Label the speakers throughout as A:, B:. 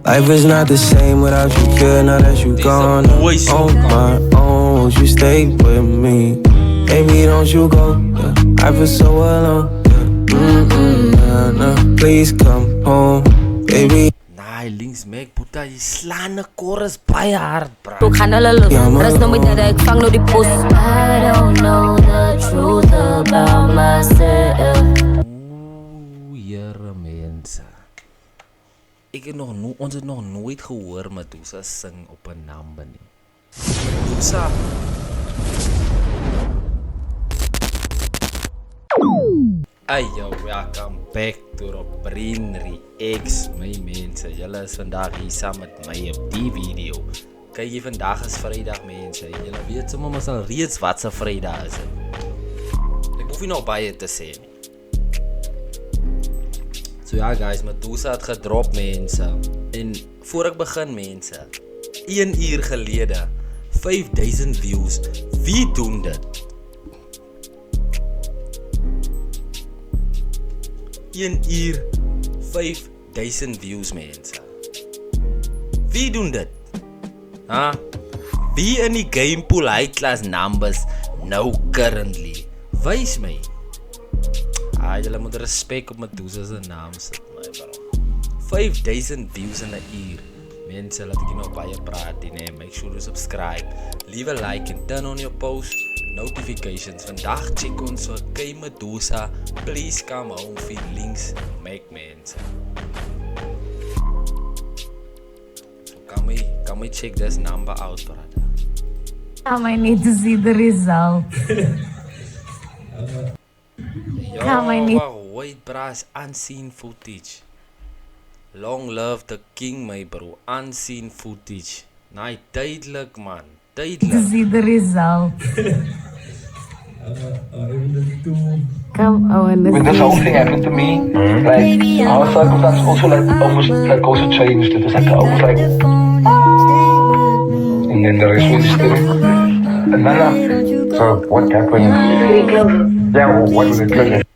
A: Life is not the same without you, kid. Now that you gone on my own, won't you stay with me? Baby, don't you go. Yeah. I feel so alone. Yeah. Nah. Please come home, baby.
B: Nee, links Mac, puta, jy slaan 'n chorus baie hard, bra.
C: Ek gaan hulle los. Rus nou met dat ek vang nou die pos. I don't know the truth about myself.
B: Here mense. Ons het nog nooit gehoor Medusa sing op 'n number nie. Medusa. Hey yo, welcome back to Robin Reacts, my mense. Julle is vandag hier saam met my op die video. Kyk hier, vandag is Vrydag mense. Julle weet sommer mos al reeds wat se Vrydag is. Ek hoef nie nog baie te sê nie. So ja guys, Medusa het gedrop mense. En voor ek begin mense, 1 uur gelede 5000 views. Wie doen dit? 1 uur 5000 views mense. Wie doen dit? Ha? Wie in die game pool high class numbers nou currently? Wys my. Julle moet respek op Medusa se naam sit my bro. 5000 views in 'n uur. Mense, laat ek nie nog baie praat nie. Make sure you subscribe, leave a like and turn on your post notifications. Vandag check ons so K Medusa, please come home feelings make mense. So can we check this number out, brother?
C: I need to see the result.
B: Wait, bras, unseen footage. Long live the king, my bro. Unseen footage. Nee, duidelik man. Duidelik.
C: To see the result. Come on.
D: When this whole thing happened to me, like our circumstances also almost changed. It was almost like, and then the rest was history. And then, so what happened? Yeah, what was it?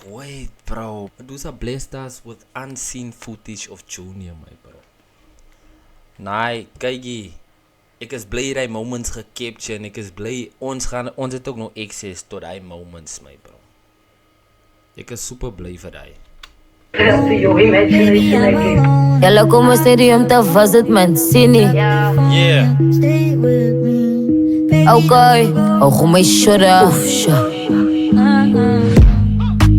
B: Wait, bro. Medusa blessed us with unseen footage of Junior, my bro. Nee, kykie. Ek is bly die moments gecapture en ek is bly ons het ook nog access tot die moments, my bro. Ek is super bly vir die.
C: Julle kom ons stadium te visit man, sien nie?
B: Yeah.
C: Okay. Kom my shoulder.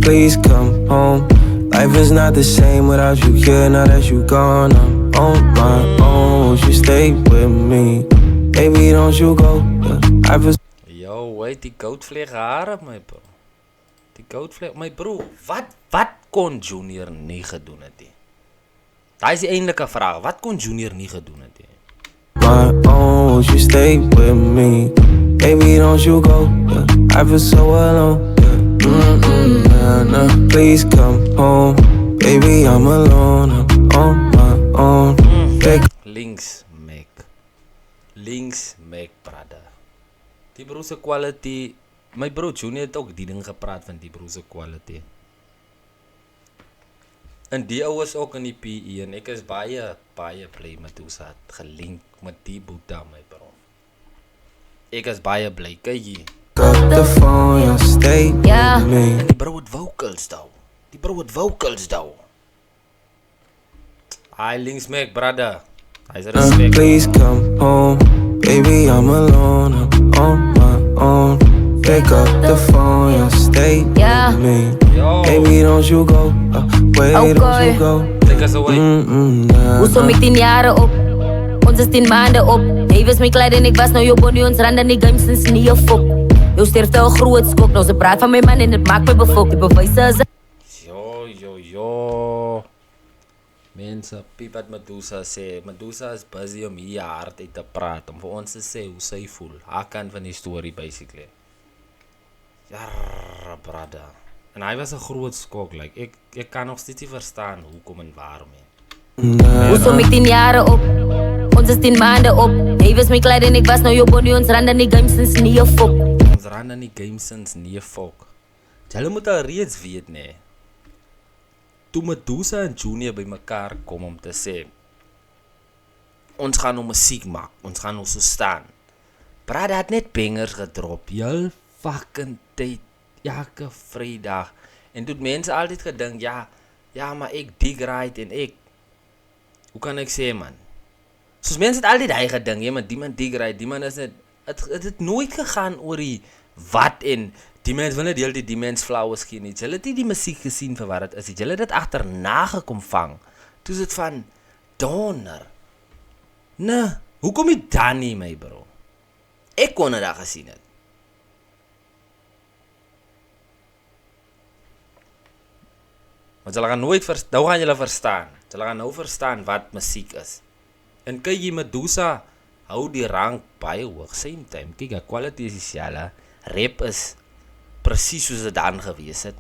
A: Please come home. Life is not the same without you, kid. Now that you gone, I'm on my own. Won't you stay with me? Baby, don't you go. Yeah. I feel.
B: Yo, wait, die goudvleeg hare, my bro. Die goudvleeg, my bro. Wat kon Junior nie gedoen het nie? Daai is die eindelike vraag. Wat kon Junior nie gedoen het nie?
A: My own, won't you stay with me? Baby, don't you go. Yeah. I feel so alone. Nah. Please come home. Baby, I'm alone. I'm on my own.
B: Links Mac, brother. Die bro se quality. My bro Junior het ook die ding gepraat van die bro se quality. En die ou is ook in die PE en ek is baie bly Medusa het gelink met die boeta, my bro. Ek is baie bly. Kyk hier.
A: Got the phone, you'll stay with me.
B: En die bro het vocals though. Hi, Links Mac, brother. Hy's respect.
A: Please come home. Baby, I'm alone. I'm on my own. Pick up the phone, you'll stay with me.
B: Yo.
A: Baby, don't you go. Wait, don't you go.
B: Take us away.
C: Hoezo met 10 jare op? Ons is 10 maanden op. Hy was my klein en ek was nou jou bonnie. Ons rand aan die games sinds nie jou fok. Jou sterfte al groot skok. Nou ze praat van my man en het maakt my befok. Die bewijse is...
B: Yo. Mense, piep wat Medusa sê. Medusa is busy om hier hard uit te praat. Om vir ons te sê hoe sy voel. Haar kant van die story basically. Jarrr, brother. En hy was 'n groot skok. Like, ek kan nog steeds nie verstaan hoekom en waarom nie.
C: Hoezo met 10 jare op? Ons is 10 maanden op. Hy was my klein en ek was nou jou bonnie. Ons rand aan die game sinds nie jou fok.
B: Ons rand aan die game sinds nie jou fok. Julle moet al reeds weet, nee. Toe Medusa en Junior by mekaar kom om te sê, ons gaan nou musiek maak, ons gaan nou so staan. Praat het net bangers gedrop, heel fucking tyd, elke Vrydag. En toe mense altyd gedink, ja, maar ek dig right en ek, hoe kan ek sê man? Soos mense het altyd hy gedink, ja, maar die man dig right, die man is net, het nooit gegaan oor die wat en, die mens wil net deel die mens flowers gee nie. Julle het nie die musiek gesien vir wat het is, julle het dit agterna gekom vang. Toe is dit van, donder. Nee, hoekom jy dan nie my bro? Ek kon dit gesien het. Want julle gaan nooit nou gaan julle verstaan. Julle gaan nou verstaan wat musiek is. En kyk jy Medusa hou die rank baie hoog. Same time, kyk, quality is dieselfde. Rap is presies soos dit dan gewees het.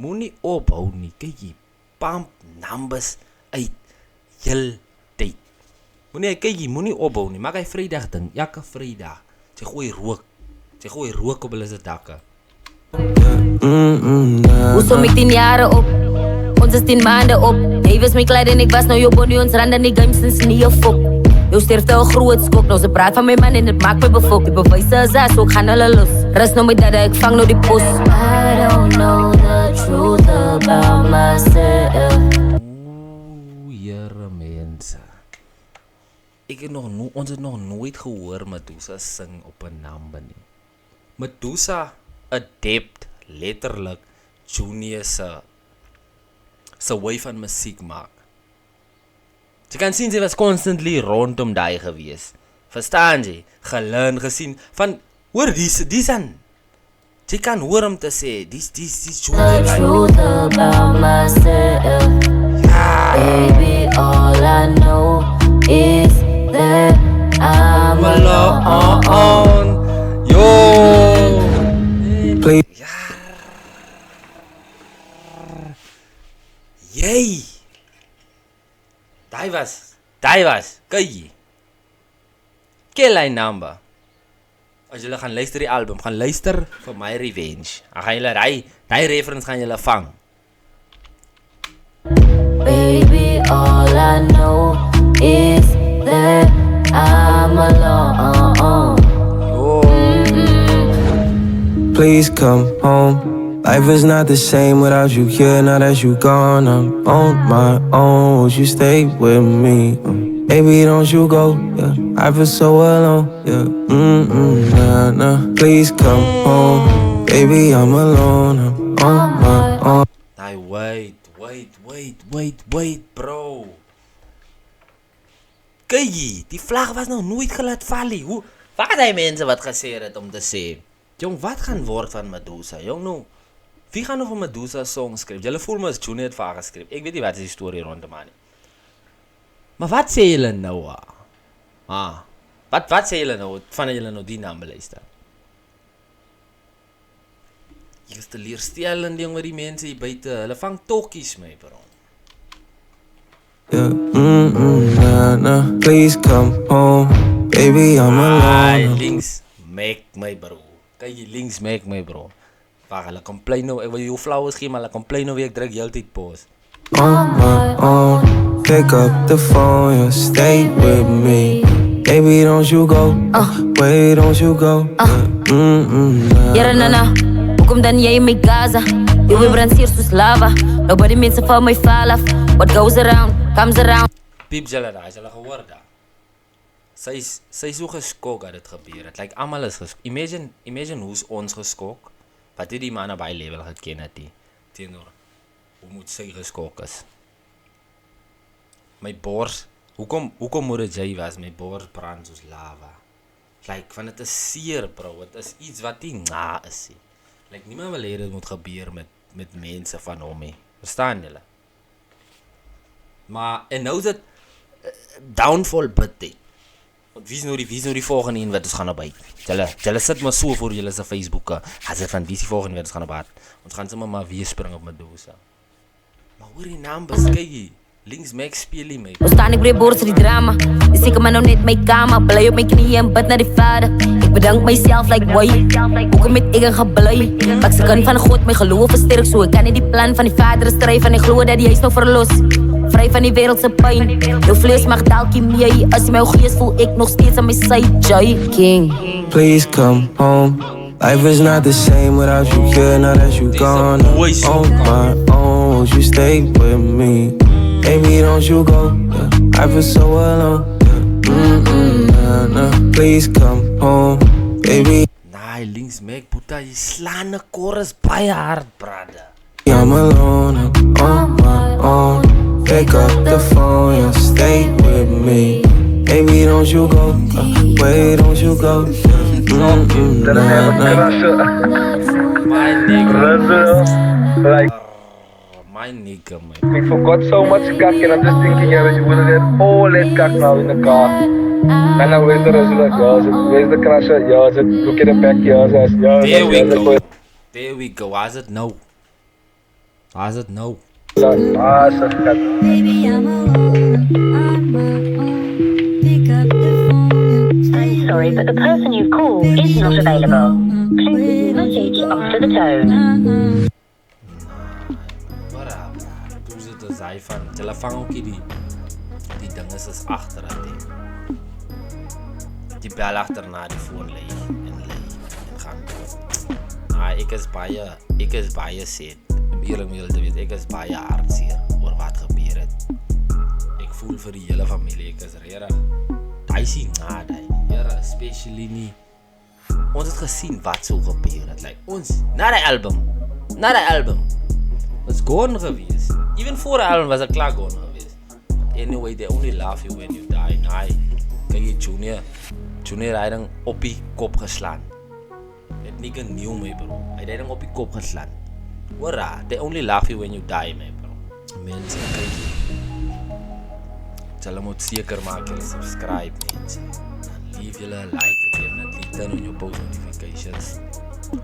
B: Moenie ophou nie. Kyk jy, pump numbers uit heel tyd. Moenie ophou nie. Maak hy Vrydag ding, elke Vrydag. Sy gooi rook op hulle se dakke.
C: Hoe som ik 10 jaren op? Ons is 10 maanden op. Hij was mijn kleid en ik was nou je body. Ons rand aan die games sinds niet een fok. Je sterft al groot skok. Nou ze praat van mijn man en het maakt me befok. Die bewijzen is zo, ik ga naar los. Rest nou met dat ik vang nou die post. I don't know the truth about myself.
B: Jere mense. Ons het nog nooit gehoor Medusa sing op 'n number nie. Medusa adept letterlik Junior se way van musiek maak. Jy kan sien sy was constantly rondom daai gewees. Verstaan jy? Gelearn gesien van hoor dis aan. Jy kan hoor hom te sê dis Junior.
C: The truth about myself. Baby, all I know is that I'm alone.
B: Yo.
A: Please.
B: Jee. Daai was. Kyk jy. Kelly number. As julle gaan luister die album, gaan luister vir My Revenge. Dan gaan julle daai reference gaan julle vang.
C: Baby, all I know is that I'm alone.
A: Please come home. Life is not the same without you here. Now that you gone, I'm on my own. Won't you stay with me? Baby, don't you go, yeah. I feel so alone, yeah. Nah. Please come home. Baby, I'm alone. I'm on my own.
B: Hey, wait, bro. Kyk, die vlag was nog nooit gelaat val nie. Wat het hy mense wat gesê het om te sê? Jong, wat gaan word van Medusa? Jong, nou, wie gaan nou van Medusa song skryf? Julle voel my as Junior het vir haar geskryf. Ek weet nie wat is die storie rondom haar nie. Maar wat sê julle nou? Wat sê julle nou? Vanaf julle nou die naam beluister. Jy is teleurstellend, jong, met die mense hier buite. Hulle vang tokkies my, bro.
A: Yeah, nah. Please come home. Baby, I'm alone.
B: Links, make my bro. Kijk je links, make my bro. Wacht, hulle complain nou. Ek wil jou flowers gee, maar hulle complain nou wie ek druk heeltyd pause.
A: On my own. Pick up the phone, yeah, stay with me. Baby, don't you go. Wait, don't you go.
C: Jere nana, hoekom dan jy in my Gaza? Jy wil brand hier soos lava. Nobody mense van my fall af. What goes around, comes around.
B: Piep julle daar, is julle gehoor daar? Sy is so geskok dat dit gebeur het. Like, almal is geskok. Imagine hoe's ons geskok, wat die man op baie level geken het die, teenoor, hoe moet sy geskok is. My bors, hoekom moet het jy was, my bors brand soos lava. Like, van het is seer, bro, het is iets wat nie na is. Like, niemand wil hê dit moet gebeur met mense van hom, he. Verstaan julle? Maar, en nou is het downfall bid. Want wie is nou die volgende een wat ons gaan op uit? Julle sit maar so voor julle se Facebook. As dit van wie is die volgende wat ons gaan op uit? Ons gaan sommer maar weer spring op Medusa. Maar hoor die naam beskei. Links Max speel hy my.
C: Ons staan ek by boors die drama. Dis ek maar nou net my kamer. Bly op my knieë en bid na die Vader. Ek bedank myself like why. Hoekom het ek gebly? Ek se kan van God my geloof versterk so. Ek kan nie die plan van die Vader stry van die glo dat die huis nou verlos. vry van die wêreld se pyn. Jou vlees mag dalk nie mee, as jy my gees voel ek nog steeds aan my sy J King.
A: Please come home. Life is not the same without you here. Now that you gone, on my own, won't you stay with me? Baby, don't you go. Yeah. I feel so alone. Yeah. Nah. Please come home, baby.
B: Nee, links Mac, puta, jy slaan 'n chorus baie hard, brother.
A: I'm alone, I'm on my own. Pick up the phone and stay with me. Baby, don't you go. Wait, don't you go.
B: My nigga.
D: Like,
B: My nigga, man.
D: we forgot so much kak, and I'm just thinking, yeah, that you would have had all that kak now in the car. And now where's the result? Where's the crusher? Look at the back,
B: There we go. There we go. How's it now? How's it now?
E: Baby, I'm alone, on my own. Pick up the phone.
F: I'm sorry, but the person you've called is not available. Please leave a message after the tone.
B: Wat up? Toen zit de zij van, telefoon ook die ding is achter het ding. Die bel achterna die phone leeg en gaan door. Ik is baie set. Om eerlijk te weten, ik is baie hartseer oor wat gebeur het. Ik voel vir die hele familie, ek is regtig. Hy sien nada, here, especially nie. Ons het gesien wat so gebeur het. Like ons na die album. Was gone gewees. Even voor die album was het klaar gone gewees. But anyway, they only laugh you when you die. Nee, kyk jy Junior hy ding op die kop geslaan. Dit nie genew my bro. Hy het ding op die kop geslaan. Hoera, they only laugh you when you die, my bro. Mense, kyk jy. Julle moet seker maak julle subscribe, mense. Dan leave julle 'n like en net turn on your post notifications.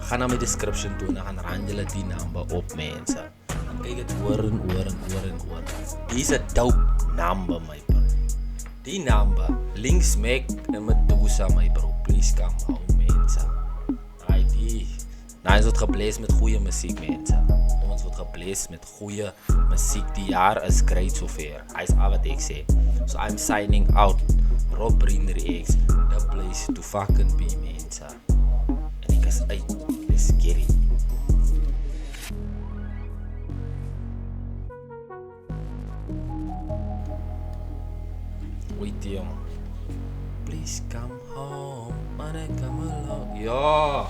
B: Gaan na my description toe en dan gaan rand julle die number op, mense. Dan kyk dit oor en oor. Dis 'n dope number, my bro. Die number, links Mac en Medusa, my bro. Please come home, mense. Nou, ons word gebless met goeie musiek, mense. Ons word gebless met goeie musiek. Die jaar is great sover. Hy is al wat ek sê. So I'm signing out. Rob Brinder X. The place to fucking be, mense. En ek is uit. Let's get it. Wait, jong. Please come home. Wanna come along. Ja.